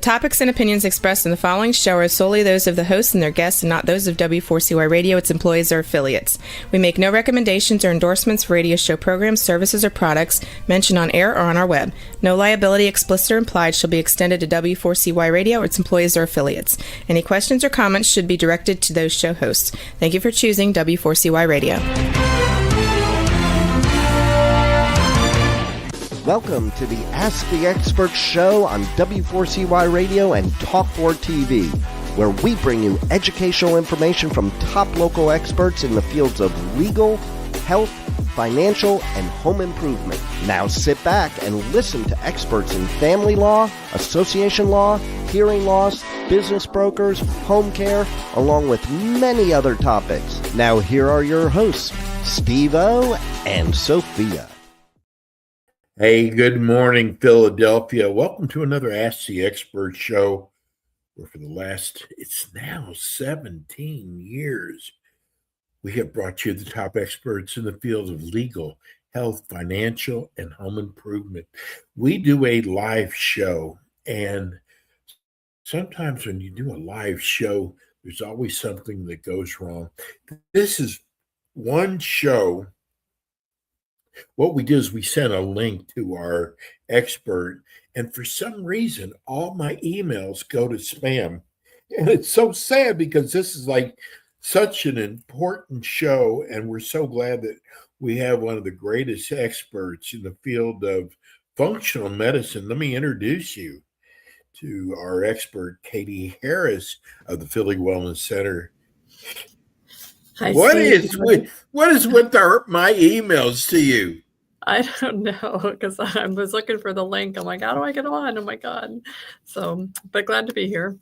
topics and opinions expressed in the following show are solely those of the hosts and their guests and not those of W4CY Radio, its employees, or affiliates. We make no recommendations or endorsements for radio show programs, services, or products mentioned on air or on our web. No liability, explicit or implied, shall be extended to W4CY Radio or its employees or affiliates. Any questions or comments should be directed to those show hosts. Thank you for choosing W4CY Radio. Welcome to the Ask the Expert show on W4CY Radio and Talk4 TV, where we bring you educational information from top local experts in the fields of legal, health, financial, and home improvement. Now sit back and listen to experts in family law, association law, hearing loss, business brokers, home care, along with many other topics. Now here are your hosts, Steve-O and Sophia. Hey, good morning, Philadelphia. Welcome to another Ask the Expert show, where for the last, it's now 17 years, we have brought you the top experts in the field of legal, health, financial, and home improvement. We do a live show, and sometimes when you do a live show, there's always something that goes wrong. This is one show. What we do is we send a link to our expert, and for some reason, all my emails go to spam. And it's so sad because this is like such an important show, and we're so glad that we have one of the greatest experts in the field of functional medicine. Let me introduce you to our expert, Katie Harris of the Philly Wellness Center. Hi, What is with my emails to you? I don't know, because I was looking for the link. I'm like, how do I get on? Oh my God. So, but glad to be here.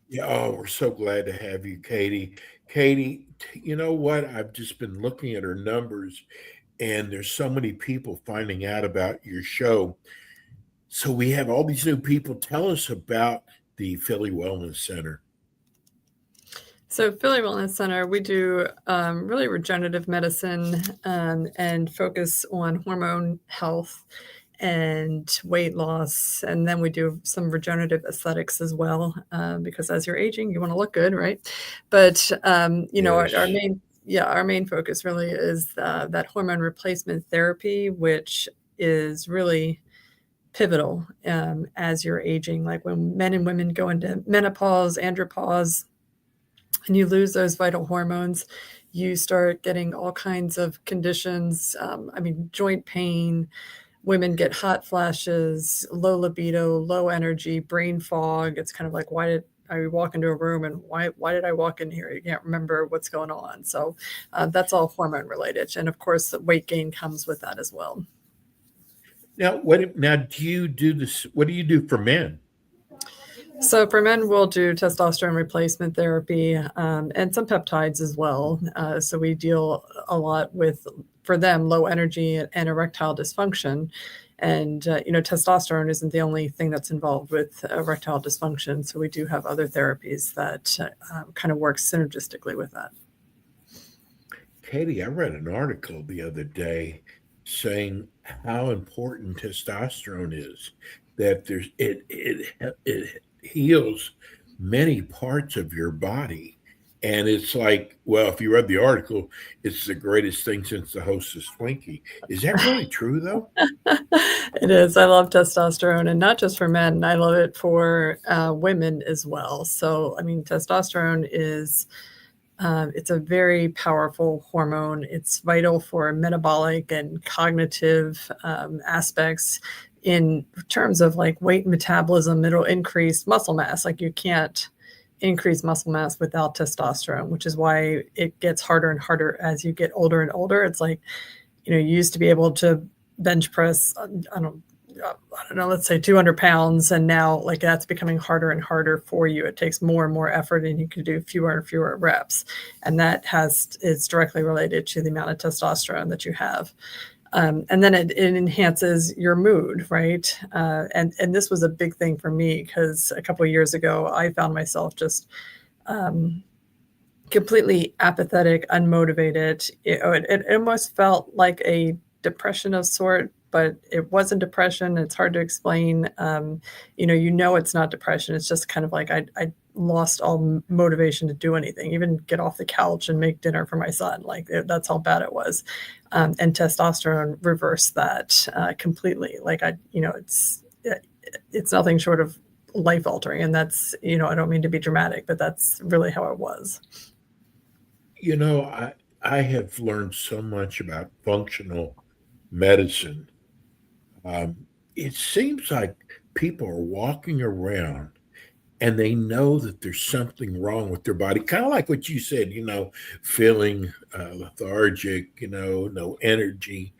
Yeah, oh, we're so glad to have you, Katie. Katie, you know what? I've just been looking at her numbers, and there's so many people finding out about your show. So we have all these new people. Tell us about the Philly Wellness Center. So Philly Wellness Center, we do really regenerative medicine and focus on hormone health and weight loss. And then we do some regenerative aesthetics as well, because as you're aging, you want to look good, right? But, Yes. our main focus really is that hormone replacement therapy, which is really pivotal as you're aging. Like when men and women go into menopause, andropause, and you lose those vital hormones, you start getting all kinds of conditions. Joint pain, women get hot flashes, low libido, low energy, brain fog. It's kind of like, why did I walk into a room and why did I walk in here? You can't remember what's going on. So that's all hormone related. And of course, the weight gain comes with that as well. Now, do you do this? What do you do for men? So for men, we'll do testosterone replacement therapy and some peptides as well. So we deal a lot with, for them, low energy and erectile dysfunction. And, testosterone isn't the only thing that's involved with erectile dysfunction. So we do have other therapies that kind of work synergistically with that. Katie, I read an article the other day saying how important testosterone is, that it heals many parts of your body. And it's like, well, if you read the article, it's the greatest thing since the Hostess Twinkie. Is that really true, though? It is. I love testosterone, and not just for men. I love it for women as well. So, testosterone is, it's a very powerful hormone. It's vital for metabolic and cognitive aspects. In terms of like weight metabolism, it'll increase muscle mass. Like you can't increase muscle mass without testosterone, which is why it gets harder and harder as you get older and older. It's like, you used to be able to bench press, I don't know, let's say 200 pounds. And now like that's becoming harder and harder for you. It takes more and more effort and you can do fewer and fewer reps. And that is directly related to the amount of testosterone that you have. And then it enhances your mood, right? And this was a big thing for me because a couple of years ago, I found myself just completely apathetic, unmotivated. It almost felt like a depression of sort, but it wasn't depression. It's hard to explain. It's not depression. It's just kind of like I lost all motivation to do anything, even get off the couch and make dinner for my son. That's how bad it was. And testosterone reversed that completely. It's nothing short of life altering. And that's, I don't mean to be dramatic, but that's really how it was. I have learned so much about functional medicine. It seems like people are walking around and they know that there's something wrong with their body, kind of like what you said, feeling lethargic, no energy.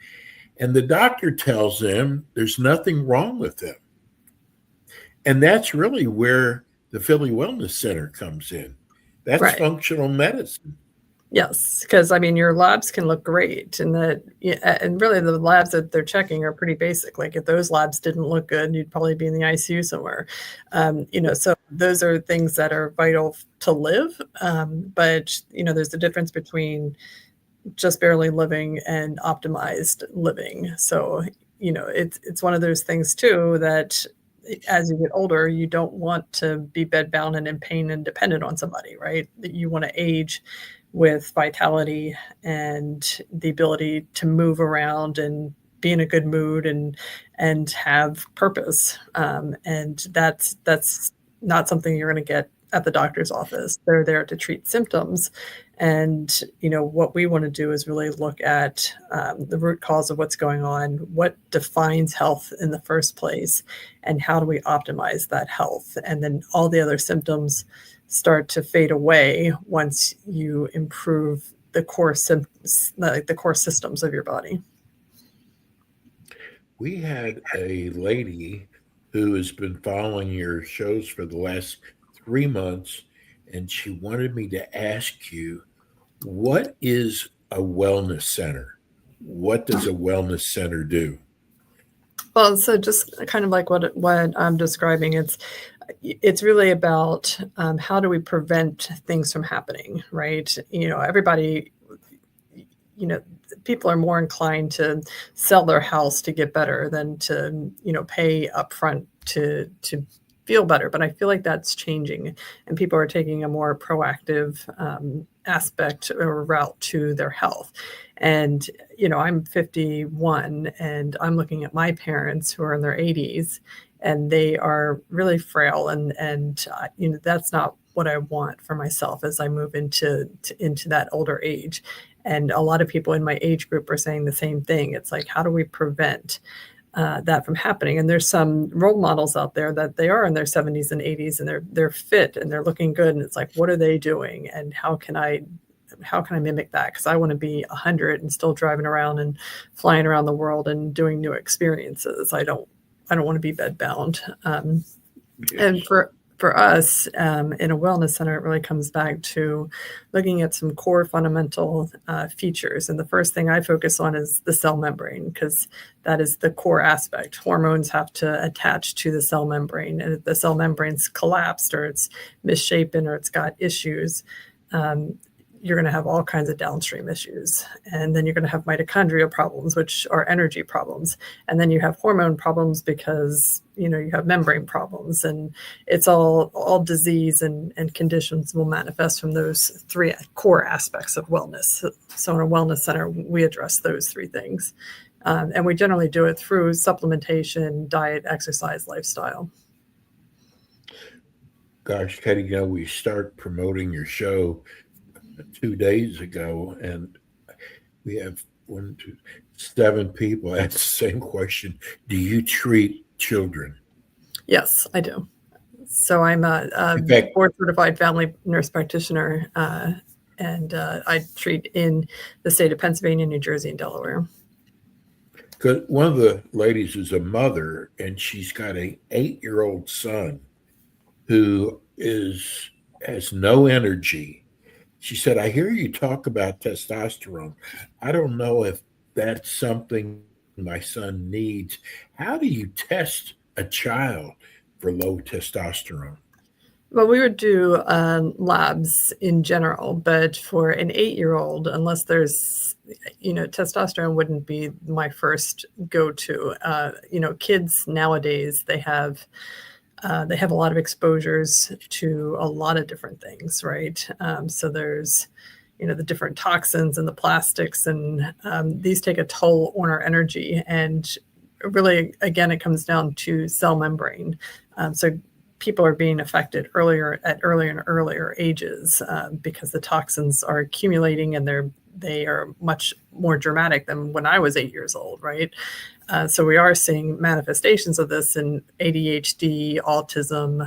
And the doctor tells them there's nothing wrong with them. And that's really where the Philly Wellness Center comes in. That's Right. functional medicine. Yes, because your labs can look great, and really the labs that they're checking are pretty basic. Like if those labs didn't look good, you'd probably be in the ICU somewhere. So those are things that are vital to live. But there's a difference between just barely living and optimized living. So it's one of those things too that as you get older, you don't want to be bedbound and in pain and dependent on somebody, right? You want to age with vitality and the ability to move around and be in a good mood and have purpose. And that's not something you're going to get at the doctor's office. They're there to treat symptoms. And, what we want to do is really look at the root cause of what's going on, what defines health in the first place, and how do we optimize that health? And then all the other symptoms start to fade away once you improve the core systems of your body. We had a lady who has been following your shows for the last 3 months, and she wanted me to ask you, what is a wellness center? What does a wellness center do? Well, so just kind of like what I'm describing, it's really about how do we prevent things from happening, right? Everybody, people are more inclined to sell their house to get better than to, pay upfront to feel better. But I feel like that's changing, and people are taking a more proactive aspect or route to their health. And, I'm 51 and I'm looking at my parents who are in their 80s, and they are really frail. And that's not what I want for myself as I move into that older age. And a lot of people in my age group are saying the same thing. It's like, how do we prevent that from happening? And there's some role models out there that they are in their 70s and 80s, and they're fit and they're looking good. And it's like, what are they doing? And how can I mimic that? Because I want to be 100 and still driving around and flying around the world and doing new experiences. I don't want to be bedbound. Yes. And for us in a wellness center, it really comes back to looking at some core fundamental features. And the first thing I focus on is the cell membrane, because that is the core aspect. Hormones have to attach to the cell membrane. And if the cell membrane's collapsed or it's misshapen or it's got issues, you're going to have all kinds of downstream issues. And then you're going to have mitochondrial problems, which are energy problems. And then you have hormone problems because, you have membrane problems. And it's all disease and conditions will manifest from those three core aspects of wellness. So in a wellness center, we address those three things. And we generally do it through supplementation, diet, exercise, lifestyle. Gosh, Teddy, we start promoting your show 2 days ago, and we have 7 people ask the same question. Do you treat children? Yes, I do. So I'm a board certified family nurse practitioner, and I treat in the state of Pennsylvania, New Jersey, and Delaware. Because one of the ladies is a mother, and she's got an 8-year-old son who has no energy. She said, I hear you talk about testosterone. I don't know if that's something my son needs. How do you test a child for low testosterone? Well, we would do labs in general, but for an 8-year-old, unless there's, testosterone wouldn't be my first go-to. Kids nowadays, they have a lot of exposures to a lot of different things, right? So there's, the different toxins and the plastics, and these take a toll on our energy. And really, again, it comes down to cell membrane. So people are being affected earlier and earlier ages because the toxins are accumulating, and they are much more dramatic than when I was 8 years old, right? So we are seeing manifestations of this in ADHD, autism,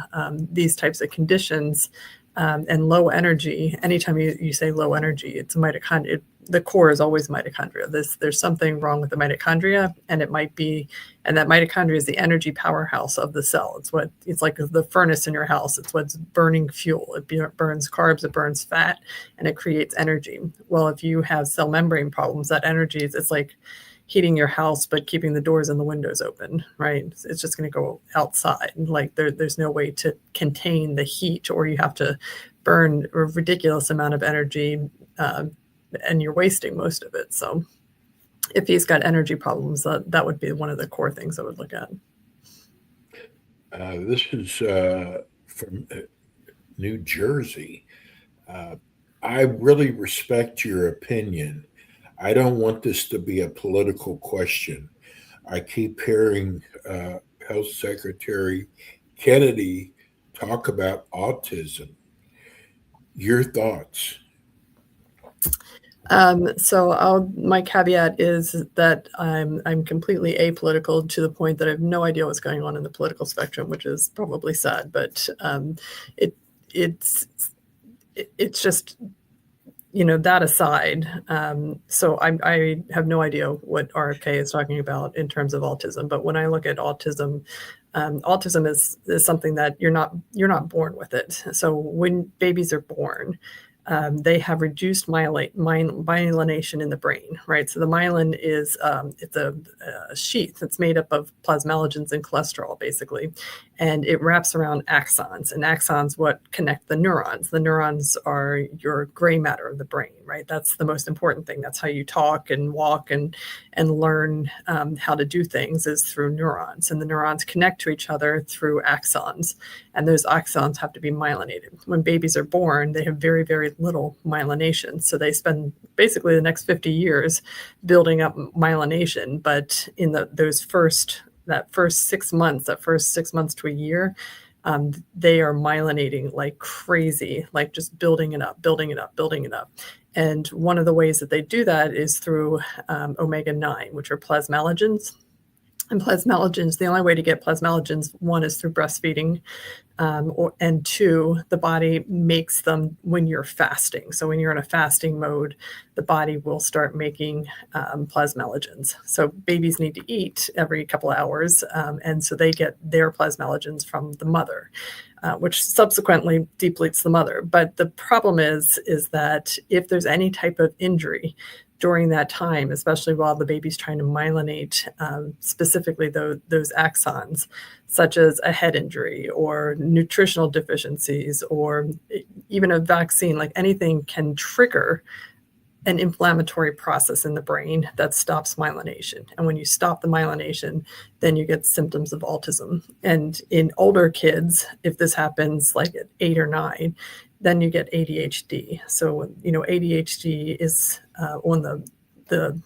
these types of conditions, and low energy. Anytime you say low energy, it's mitochondria. The core is always mitochondria. There's something wrong with the mitochondria, and that mitochondria is the energy powerhouse of the cell. It's like the furnace in your house. It's what's burning fuel. It burns carbs, it burns fat, and it creates energy. Well, if you have cell membrane problems, that energy it's like heating your house but keeping the doors and the windows open, right? It's just going to go outside. Like there's no way to contain the heat, or you have to burn a ridiculous amount of energy, and you're wasting most of it. So if he's got energy problems, that would be one of the core things I would look at. This is from New Jersey. I really respect your opinion. I don't want this to be a political question. I keep hearing Health Secretary Kennedy talk about autism. Your thoughts? So my caveat is that I'm completely apolitical, to the point that I have no idea what's going on in the political spectrum, which is probably sad. But it's just, that aside. So I have no idea what RFK is talking about in terms of autism. But when I look at autism, autism is something that you're not born with it. So when babies are born, they have reduced myelination in the brain, right? So the myelin is it's a sheath that's made up of plasmalogens and cholesterol, basically, and it wraps around axons. And axons what connect the neurons. The neurons are your gray matter of the brain, right? That's the most important thing. That's how you talk and walk and learn how to do things, is through neurons. And the neurons connect to each other through axons, and those axons have to be myelinated. When babies are born, they have very, very little myelination. So they spend basically the next 50 years building up myelination. But in that first 6 months to a year, they are myelinating like crazy, like just building it up. And one of the ways that they do that is through omega-9, which are plasmalogens. And plasmalogens, the only way to get plasmalogens, one, is through breastfeeding, and two, the body makes them when you're fasting. So when you're in a fasting mode, the body will start making plasmalogens. So babies need to eat every couple of hours, and so they get their plasmalogens from the mother, which subsequently depletes the mother. But the problem is that if there's any type of injury during that time, especially while the baby's trying to myelinate, specifically those axons, such as a head injury or nutritional deficiencies, or even a vaccine, like anything can trigger an inflammatory process in the brain that stops myelination. And when you stop the myelination, then you get symptoms of autism. And in older kids, if this happens like at 8 or 9, then you get ADHD. So, ADHD is on the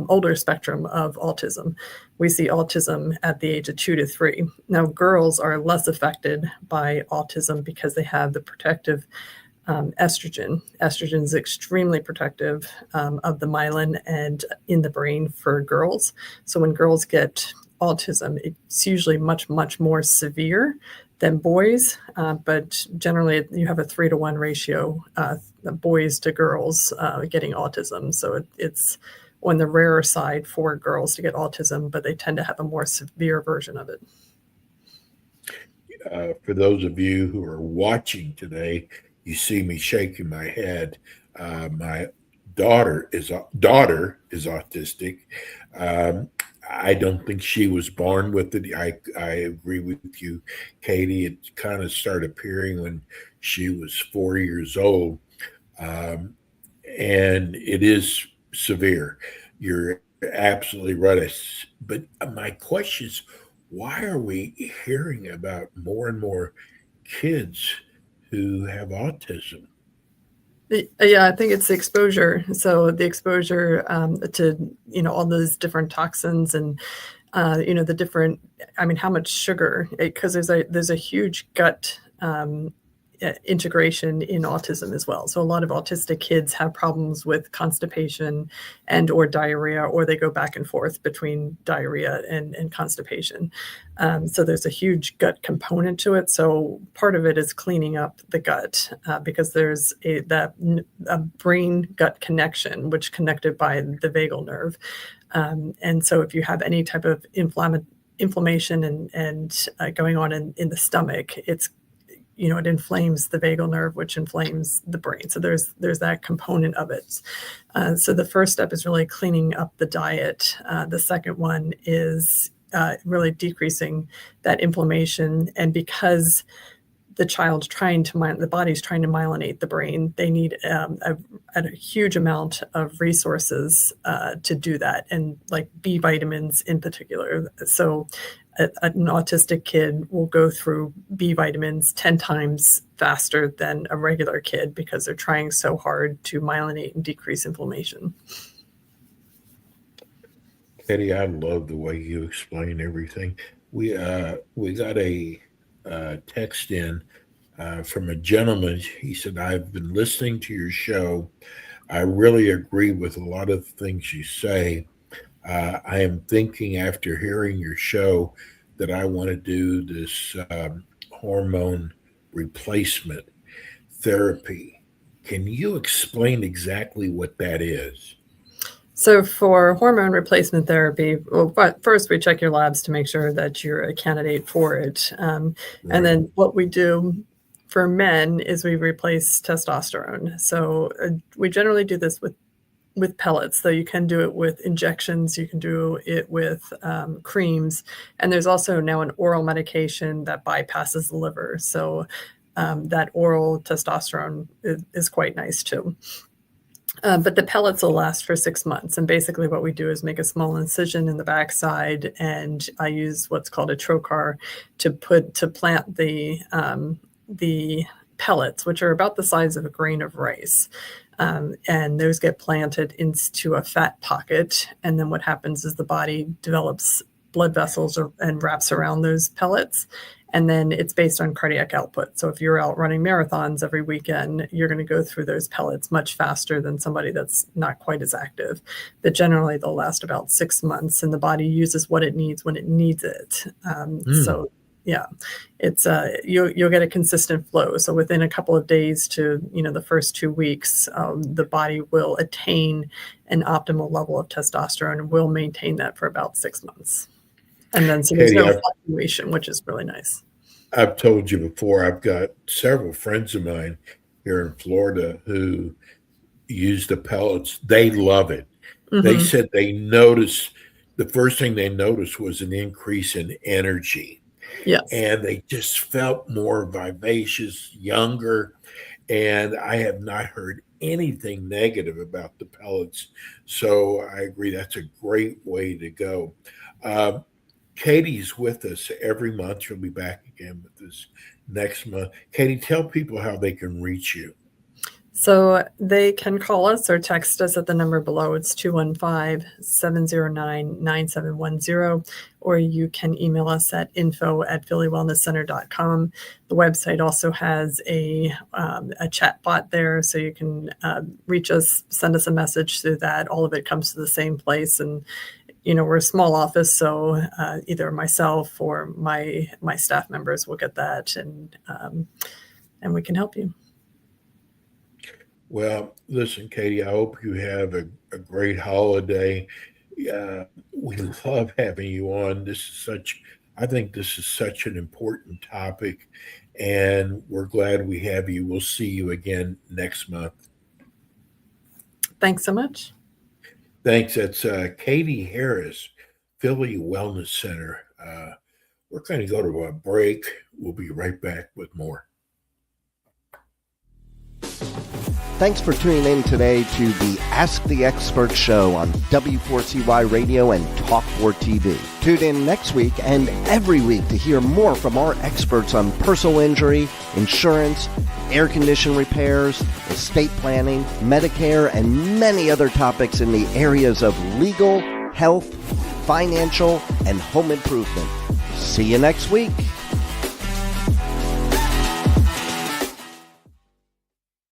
older spectrum of autism. We see autism at the age of 2 to 3. Now, girls are less affected by autism because they have the protective estrogen. Estrogen is extremely protective of the myelin and in the brain for girls. So when girls get autism, it's usually much, much more severe than boys, but generally you have a 3-to-1 ratio, boys to girls getting autism. So it's on the rarer side for girls to get autism, but they tend to have a more severe version of it. For those of you who are watching today, you see me shaking my head. My daughter is autistic. I don't think she was born with it. I agree with you, Katie. It kind of started appearing when she was 4 years old. Um, and it is severe. You're absolutely right. But my question is, why are we hearing about more and more kids who have autism? Yeah, I think it's the exposure. So the exposure to all those different toxins and the different. I mean, how much sugar? Because there's a huge gut integration in autism as well. So a lot of autistic kids have problems with constipation and or diarrhea, or they go back and forth between diarrhea and constipation. So there's a huge gut component to it. So part of it is cleaning up the gut because there's a brain gut connection, which connected by the vagal nerve. And so if you have any type of inflammation and going on in the stomach, it inflames the vagal nerve, which inflames the brain. So there's that component of it. So the first step is really cleaning up the diet. The second one is really decreasing that inflammation. And because the body's trying to myelinate the brain, they need a huge amount of resources to do that, and like B vitamins in particular. So an autistic kid will go through B vitamins 10 times faster than a regular kid because they're trying so hard to myelinate and decrease inflammation. Eddie, I love the way you explain everything. We got a text in from a gentleman. He said, "I've been listening to your show. I really agree with a lot of the things you say. I am thinking after hearing your show that I want to do this hormone replacement therapy. Can you explain exactly what that is?" So for hormone replacement therapy, well, but first we check your labs to make sure that you're a candidate for it. And then what we do for men is we replace testosterone. So we generally do this with pellets, though you can do it with injections, you can do it with creams, and there's also now an oral medication that bypasses the liver. So that oral testosterone is quite nice too. But the pellets will last for 6 months. And basically what we do is make a small incision in the backside, and I use what's called a trocar to plant the pellets, which are about the size of a grain of rice. And those get planted into a fat pocket. And then what happens is the body develops blood vessels and wraps around those pellets. And then it's based on cardiac output. So if you're out running marathons every weekend, you're going to go through those pellets much faster than somebody that's not quite as active. But generally, they'll last about 6 months, and the body uses what it needs when it needs it. So yeah, it's you'll get a consistent flow. So within a couple of days to the first 2 weeks, the body will attain an optimal level of testosterone and will maintain that for about 6 months. And then so there's Katie, no fluctuation, which is really nice. I've told you before, I've got several friends of mine here in Florida who use the pellets. They love it. They said the first thing they noticed was an increase in energy. Yes. And they just felt more vivacious, younger. And I have not heard anything negative about the pellets. So I agree, that's a great way to go. Katie's with us every month. She'll be back again with us next month. Katie, tell people how they can reach you. So they can call us or text us at the number below. It's 215-709-9710, or you can email us at info@phillywellnesscenter.com. The website also has a chat bot there, so you can reach us, send us a message through that. All of it comes to the same place, and we're a small office, so either myself or my staff members will get that, and we can help you. Well, listen, Katie, I hope you have a great holiday. We love having you on. I think this is such an important topic, and we're glad we have you. We'll see you again next month. Thanks so much. Thanks. That's Katie Harris, Philly Wellness Center. We're going to go to a break. We'll be right back with more. Thanks for tuning in today to the Ask the Expert show on W4CY Radio and Talk4 TV. Tune in next week and every week to hear more from our experts on personal injury, insurance, air condition repairs, estate planning, Medicare, and many other topics in the areas of legal, health, financial, and home improvement. See you next week.